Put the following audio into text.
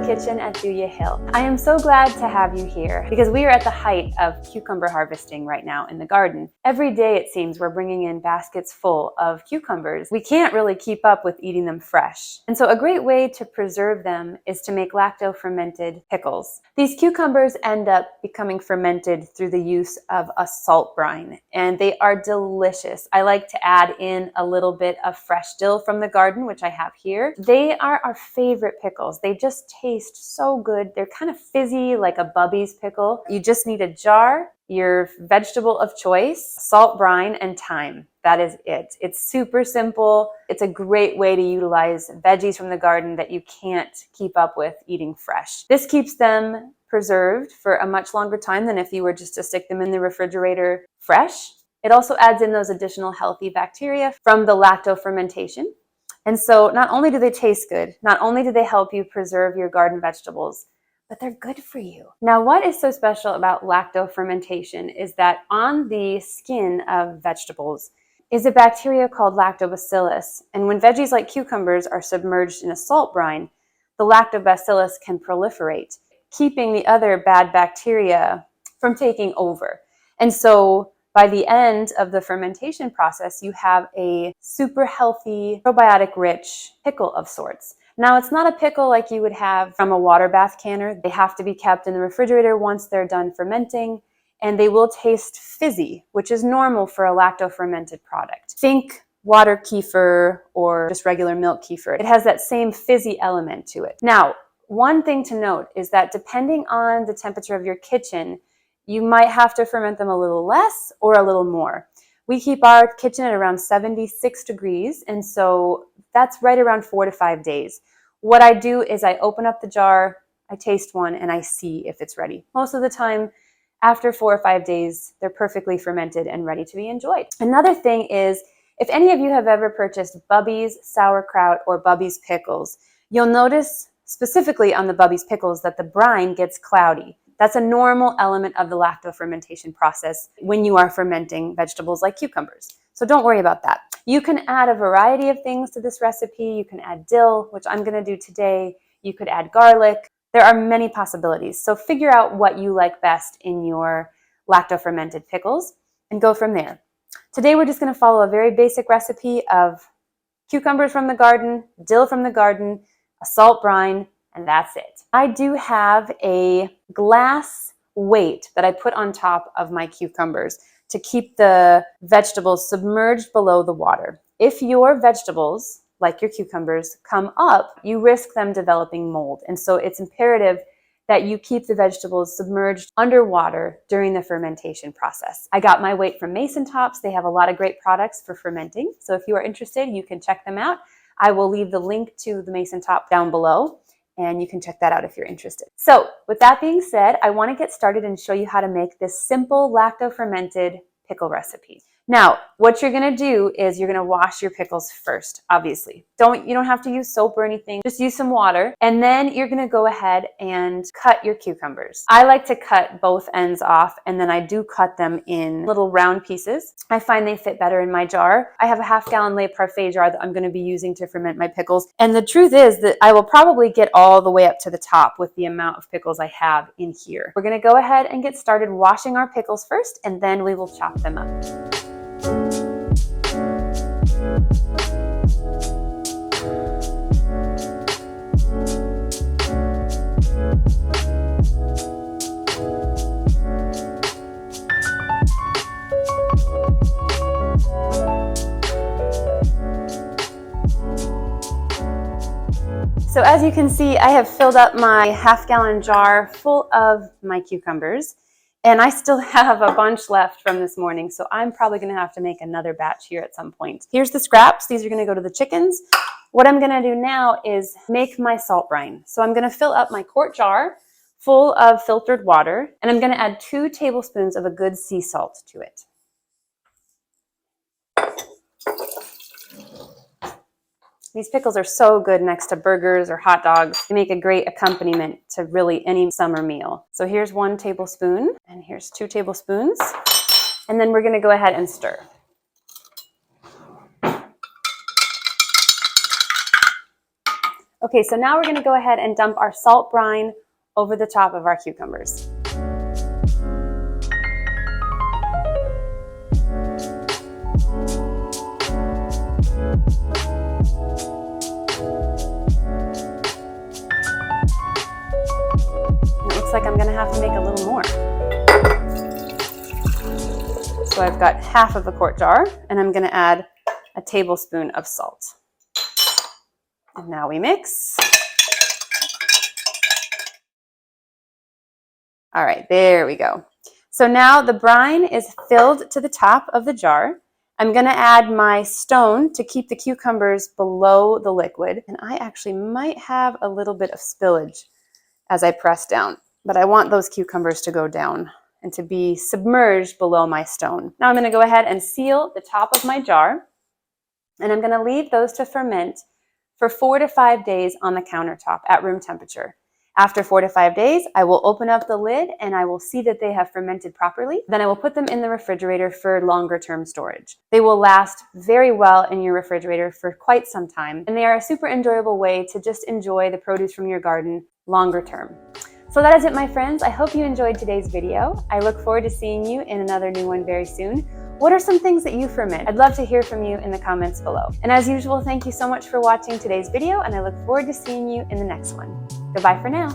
kitchen at Thuya Hill. I am so glad to have you here because we are at the height of cucumber harvesting right now in the garden. Every day it seems we're bringing in baskets full of cucumbers. We can't really keep up with eating them fresh. And so a great way to preserve them is to make lacto-fermented pickles. These cucumbers end up becoming fermented through the use of a salt brine, and they are delicious. I like to add in a little bit of fresh dill from the garden, which I have here. They are our favorite pickles. They just taste so good. They're kind of fizzy, like a Bubby's pickle. You just need a jar, your vegetable of choice, salt brine, and thyme. That is it. It's super simple. It's a great way to utilize veggies from the garden that you can't keep up with eating fresh. This keeps them preserved for a much longer time than if you were just to stick them in the refrigerator fresh. It also adds in those additional healthy bacteria from the lacto-fermentation. And so not only do they taste good, not only do they help you preserve your garden vegetables, but they're good for you. Now, what is so special about lacto-fermentation is that on the skin of vegetables is a bacteria called lactobacillus. And when veggies like cucumbers are submerged in a salt brine, the lactobacillus can proliferate, keeping the other bad bacteria from taking over. And so by the end of the fermentation process, you have a super healthy, probiotic-rich pickle of sorts. Now, it's not a pickle like you would have from a water bath canner. They have to be kept in the refrigerator once they're done fermenting, and they will taste fizzy, which is normal for a lacto-fermented product. Think water kefir or just regular milk kefir. It has that same fizzy element to it. Now, one thing to note is that depending on the temperature of your kitchen, you might have to ferment them a little less or a little more. We keep our kitchen at around 76 degrees, and so that's right around 4 to 5 days. What I do is I open up the jar, I taste one, and I see if it's ready. Most of the time, after 4 or 5 days, they're perfectly fermented and ready to be enjoyed. Another thing is, if any of you have ever purchased Bubby's sauerkraut or Bubby's pickles, you'll notice specifically on the Bubby's pickles that the brine gets cloudy. That's a normal element of the lacto-fermentation process when you are fermenting vegetables like cucumbers. So don't worry about that. You can add a variety of things to this recipe. You can add dill, which I'm going to do today. You could add garlic. There are many possibilities. So figure out what you like best in your lacto-fermented pickles and go from there. Today we're just going to follow a very basic recipe of cucumbers from the garden, dill from the garden, a salt brine, and that's it. I do have a glass weight that I put on top of my cucumbers to keep the vegetables submerged below the water. If your vegetables, like your cucumbers, come up, you risk them developing mold. And so it's imperative that you keep the vegetables submerged underwater during the fermentation process. I got my weight from Mason Tops. They have a lot of great products for fermenting. So if you are interested, you can check them out. I will leave the link to the Mason Top down below, and you can check that out if you're interested. So with that being said, I want to get started and show you how to make this simple lacto-fermented pickle recipe. Now, what you're going to do is you're going to wash your pickles first, obviously. You don't have to use soap or anything. Just use some water. And then you're going to go ahead and cut your cucumbers. I like to cut both ends off, and then I do cut them in little round pieces. I find they fit better in my jar. I have a half-gallon Le Parfait jar that I'm going to be using to ferment my pickles. And the truth is that I will probably get all the way up to the top with the amount of pickles I have in here. We're going to go ahead and get started washing our pickles first, and then we will chop them up. So as you can see, I have filled up my half-gallon jar full of my cucumbers, and I still have a bunch left from this morning, so I'm probably going to have to make another batch here at some point. Here's the scraps. These are going to go to the chickens. What I'm going to do now is make my salt brine. So I'm going to fill up my quart jar full of filtered water, and I'm going to add 2 tablespoons of a good sea salt to it. These pickles are so good next to burgers or hot dogs. They make a great accompaniment to really any summer meal. So here's 1 tablespoon, and here's 2 tablespoons. And then we're going to go ahead and stir. Okay, so now we're going to go ahead and dump our salt brine over the top of our cucumbers. It looks like I'm going to have to make a little more. So I've got half of a quart jar, and I'm going to add a tablespoon of salt. And now we mix. All right, there we go. So now the brine is filled to the top of the jar. I'm going to add my stone to keep the cucumbers below the liquid. And I actually might have a little bit of spillage as I press down, but I want those cucumbers to go down and to be submerged below my stone. Now I'm going to go ahead and seal the top of my jar, and I'm going to leave those to ferment for 4 to 5 days on the countertop at room temperature. After 4 to 5 days, I will open up the lid and I will see that they have fermented properly. Then I will put them in the refrigerator for longer term storage. They will last very well in your refrigerator for quite some time, and they are a super enjoyable way to just enjoy the produce from your garden longer term. So that is it, my friends. I hope you enjoyed today's video. I look forward to seeing you in another new one very soon. What are some things that you ferment? I'd love to hear from you in the comments below. And as usual, thank you so much for watching today's video, and I look forward to seeing you in the next one. Goodbye for now.